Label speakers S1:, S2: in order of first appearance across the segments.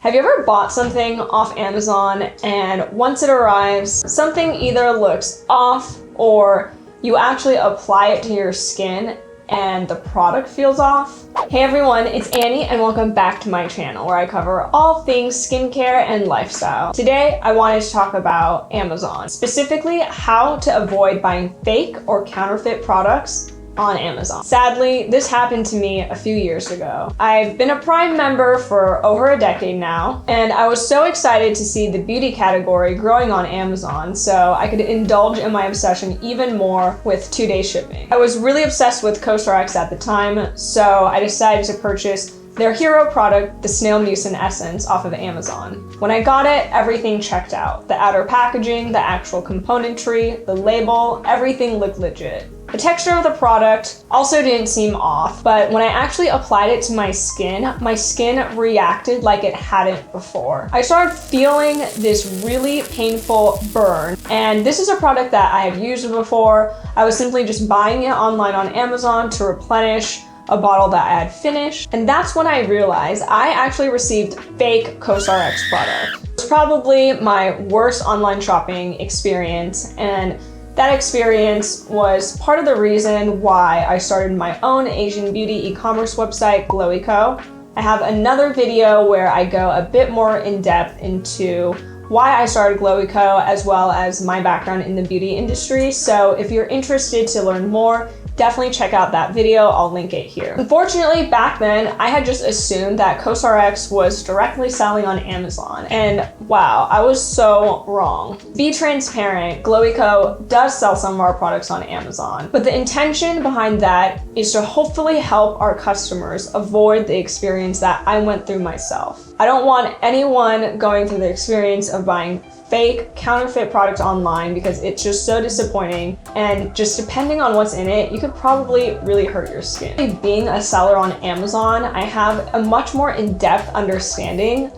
S1: Have you ever bought something off Amazon and once it arrives, something either looks off or you actually apply it to your skin and the product feels off? Hey everyone, it's Annie and welcome back to my channel where I cover all things skincare and lifestyle. Today, I wanted to talk about Amazon, specifically how to avoid buying fake or counterfeit products on Amazon. Sadly, this happened to me a few years ago. I've been a Prime member for over a decade now, and I was so excited to see the beauty category growing on Amazon so I could indulge in my obsession even more with 2-day shipping. I was really obsessed with CosRX at the time, so I decided to purchase their hero product, the Snail Mucin Essence, off of Amazon. When I got it, everything checked out. The outer packaging, the actual componentry, the label, everything looked legit. The texture of the product also didn't seem off, but when I actually applied it to my skin reacted like it hadn't before. I started feeling this really painful burn, and this is a product that I have used before. I was simply just buying it online on Amazon to replenish a bottle that I had finished, and that's when I realized I actually received fake CosRX product. It was probably my worst online shopping experience, and that experience was part of the reason why I started my own Asian beauty e-commerce website, Glowy.co. I have another video where I go a bit more in depth into why I started Glowy.co as well as my background in the beauty industry. So if you're interested to learn more, definitely check out that video. I'll link it here. Unfortunately, back then, I had just assumed that CosRX was directly selling on Amazon. And wow, I was so wrong. Be transparent, Glowy.co does sell some of our products on Amazon, but the intention behind that is to hopefully help our customers avoid the experience that I went through myself. I don't want anyone going through the experience of buying fake, counterfeit products online because it's just so disappointing, and just depending on what's in it, you could probably really hurt your skin. Being a seller on Amazon, I have a much more in-depth understanding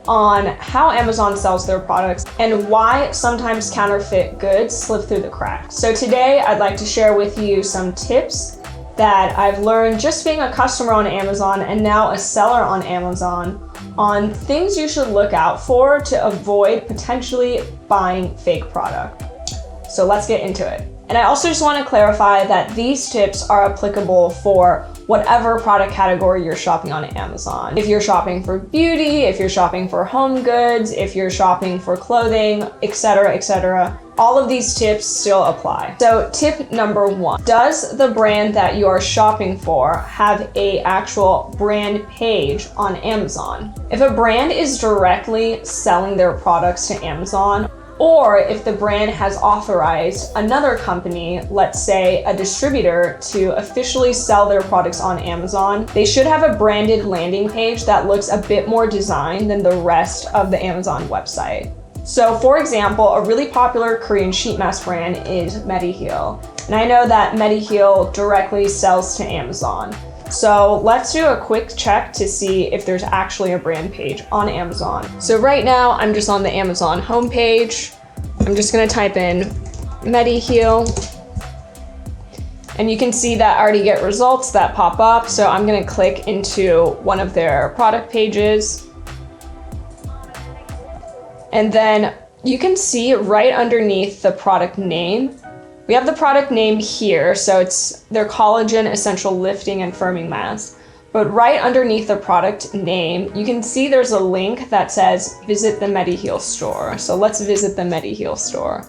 S1: on how Amazon sells their products and why sometimes counterfeit goods slip through the cracks. So today, I'd like to share with you some tips that I've learned just being a customer on Amazon and now a seller on Amazon on things you should look out for to avoid potentially buying fake product. So let's get into it. And I also just want to clarify that these tips are applicable for whatever product category you're shopping on Amazon. If you're shopping for beauty, if you're shopping for home goods, if you're shopping for clothing, etc., all of these tips still apply. So tip number 1, does the brand that you are shopping for have an actual brand page on Amazon? If a brand is directly selling their products to Amazon, or if the brand has authorized another company, let's say a distributor, to officially sell their products on Amazon, they should have a branded landing page that looks a bit more designed than the rest of the Amazon website. So for example, a really popular Korean sheet mask brand is Mediheal. And I know that Mediheal directly sells to Amazon. So let's do a quick check to see if there's actually a brand page on Amazon. So right now I'm just on the Amazon homepage. I'm just gonna type in Mediheal. And you can see that I already get results that pop up. So I'm gonna click into one of their product pages. And then you can see right underneath the product name, we have the product name here, so it's their Collagen Essential Lifting and Firming Mask. But right underneath the product name, you can see there's a link that says visit the Mediheal store. So let's visit the Mediheal store.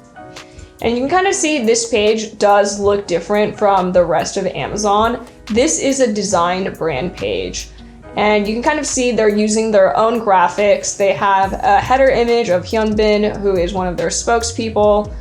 S1: And you can kind of see this page does look different from the rest of Amazon. This is a designed brand page. And you can kind of see they're using their own graphics. They have a header image of Hyunbin, who is one of their spokespeople.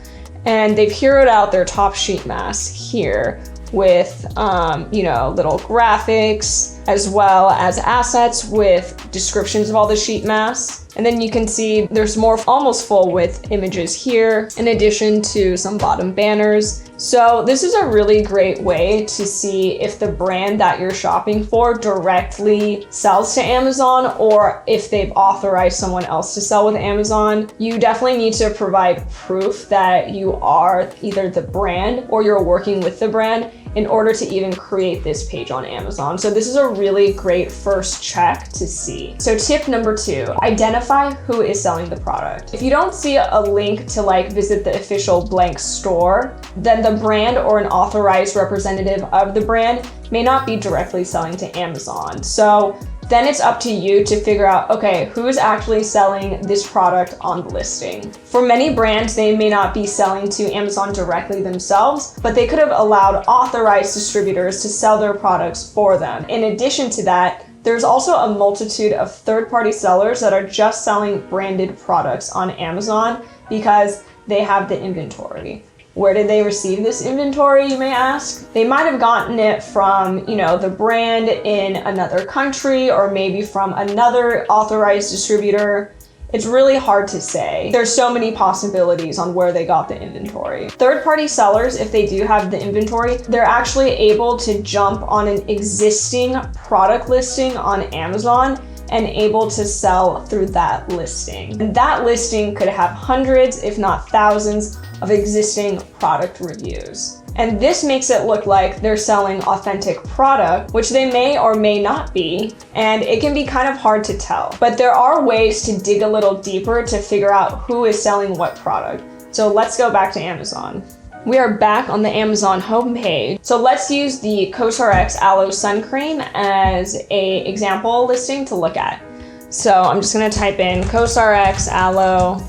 S1: And they've heroed out their top sheet mask here with, little graphics as well as assets with descriptions of all the sheet masks. And then you can see there's more almost full width images here in addition to some bottom banners. So this is a really great way to see if the brand that you're shopping for directly sells to Amazon or if they've authorized someone else to sell with Amazon. You definitely need to provide proof that you are either the brand or you're working with the brand in order to even create this page on Amazon. So this is a really great first check to see. So tip number 2, identify who is selling the product. If you don't see a link to like visit the official blank store, then the brand or an authorized representative of the brand may not be directly selling to Amazon. So then it's up to you to figure out, okay, who is actually selling this product on the listing. For many brands, they may not be selling to Amazon directly themselves, but they could have allowed authorized distributors to sell their products for them. In addition to that, there's also a multitude of third-party sellers that are just selling branded products on Amazon because they have the inventory. Where did they receive this inventory, you may ask? They might have gotten it from, the brand in another country, or maybe from another authorized distributor. It's really hard to say. There's so many possibilities on where they got the inventory. Third-party sellers, if they do have the inventory, they're actually able to jump on an existing product listing on Amazon and able to sell through that listing. And that listing could have hundreds, if not thousands, of existing product reviews. And this makes it look like they're selling authentic product, which they may or may not be, and it can be kind of hard to tell. But there are ways to dig a little deeper to figure out who is selling what product. So let's go back to Amazon. We are back on the Amazon homepage. So let's use the COSRX Aloe Sun Cream as an example listing to look at. So I'm just gonna type in COSRX Aloe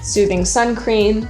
S1: Soothing Sun Cream.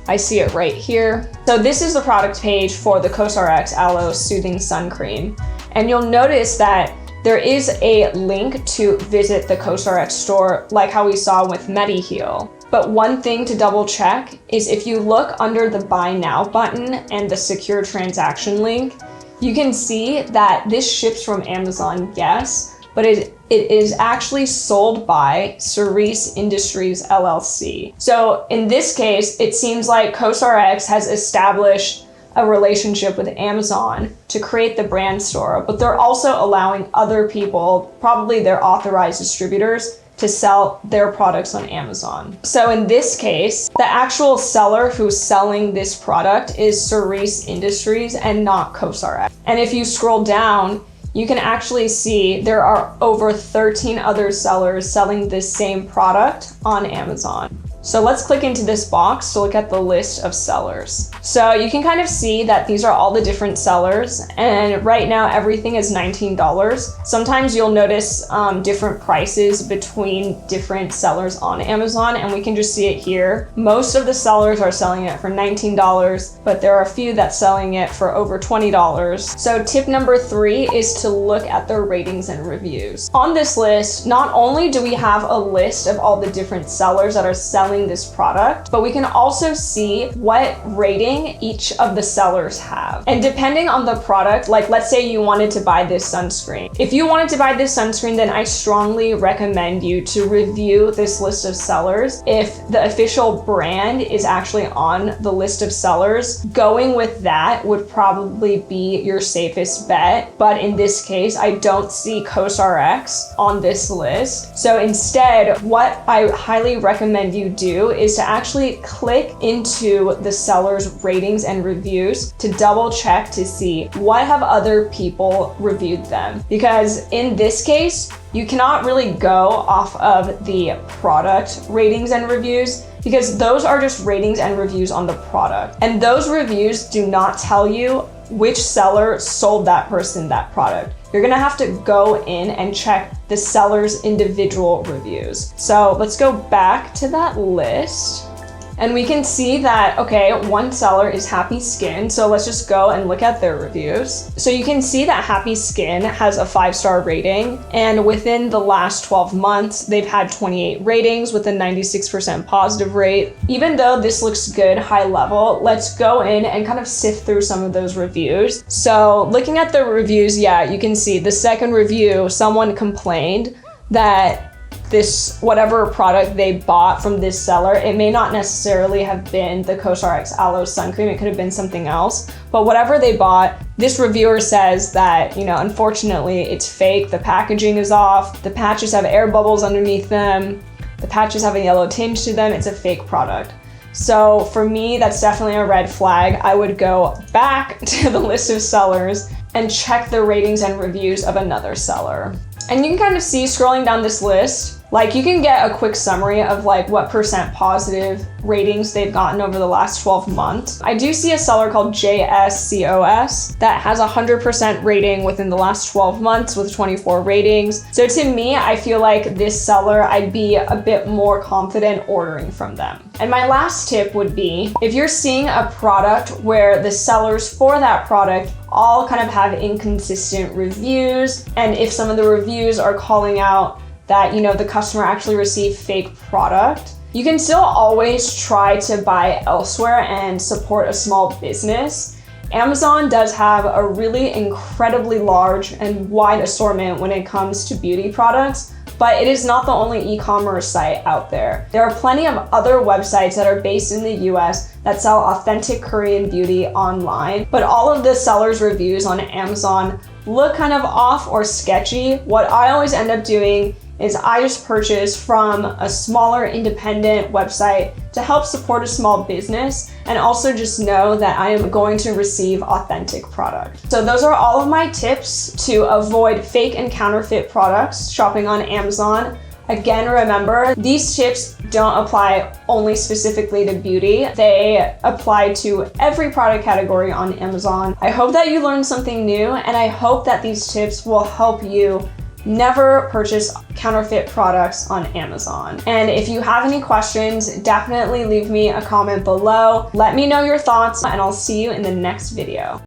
S1: I see it right here. So this is the product page for the COSRX Aloe Soothing Sun Cream. And you'll notice that there is a link to visit the COSRX store, like how we saw with MediHeal. But one thing to double check is if you look under the Buy Now button and the secure transaction link, you can see that this ships from Amazon, yes, but it is actually sold by Cerise Industries LLC. So in this case, it seems like COSRX has established a relationship with Amazon to create the brand store, but they're also allowing other people, probably their authorized distributors, to sell their products on Amazon. So in this case, the actual seller who's selling this product is Cerise Industries and not COSRX. And if you scroll down, you can actually see there are over 13 other sellers selling this same product on Amazon. So let's click into this box to look at the list of sellers. So you can kind of see that these are all the different sellers, and right now everything is $19. Sometimes you'll notice different prices between different sellers on Amazon, and we can just see it here. Most of the sellers are selling it for $19, but there are a few that's selling it for over $20. So tip number 3 is to look at their ratings and reviews. On this list, not only do we have a list of all the different sellers that are selling this product, but we can also see what rating each of the sellers have. And depending on the product, like let's say you wanted to buy this sunscreen. If you wanted to buy this sunscreen, then I strongly recommend you to review this list of sellers. If the official brand is actually on the list of sellers, going with that would probably be your safest bet. But in this case, I don't see COSRX on this list. So instead, what I highly recommend you do is to actually click into the seller's ratings and reviews to double check to see what have other people reviewed them. Because in this case, you cannot really go off of the product ratings and reviews because those are just ratings and reviews on the product. And those reviews do not tell you which seller sold that person that product. You're gonna have to go in and check the seller's individual reviews. So let's go back to that list. And we can see that, okay, one seller is Happy Skin. So let's just go and look at their reviews. So you can see that Happy Skin has a 5-star rating. And within the last 12 months, they've had 28 ratings with a 96% positive rate. Even though this looks good high level, let's go in and kind of sift through some of those reviews. So looking at the reviews, yeah, you can see the second review, someone complained that this whatever product they bought from this seller, it may not necessarily have been the COSRX Aloe Sun Cream, it could have been something else, but whatever they bought, this reviewer says that, unfortunately it's fake, the packaging is off, the patches have air bubbles underneath them, the patches have a yellow tinge to them, it's a fake product. So for me, that's definitely a red flag. I would go back to the list of sellers and check the ratings and reviews of another seller. And you can kind of see scrolling down this list, like you can get a quick summary of like what % positive ratings they've gotten over the last 12 months. I do see a seller called JSCOS that has 100% rating within the last 12 months with 24 ratings. So to me, I feel like this seller, I'd be a bit more confident ordering from them. And my last tip would be, if you're seeing a product where the sellers for that product all kind of have inconsistent reviews, and if some of the reviews are calling out that, you know, the customer actually received fake product, you can still always try to buy elsewhere and support a small business. Amazon does have a really incredibly large and wide assortment when it comes to beauty products, but it is not the only e-commerce site out there. There are plenty of other websites that are based in the US that sell authentic Korean beauty online, but all of the sellers' reviews on Amazon look kind of off or sketchy. What I always end up doing is I just purchase from a smaller independent website to help support a small business, and also just know that I am going to receive authentic product. So those are all of my tips to avoid fake and counterfeit products shopping on Amazon. Again, remember, these tips don't apply only specifically to beauty. They apply to every product category on Amazon. I hope that you learned something new, and I hope that these tips will help you never purchase counterfeit products on Amazon. And if you have any questions, definitely leave me a comment below. Let me know your thoughts, and I'll see you in the next video.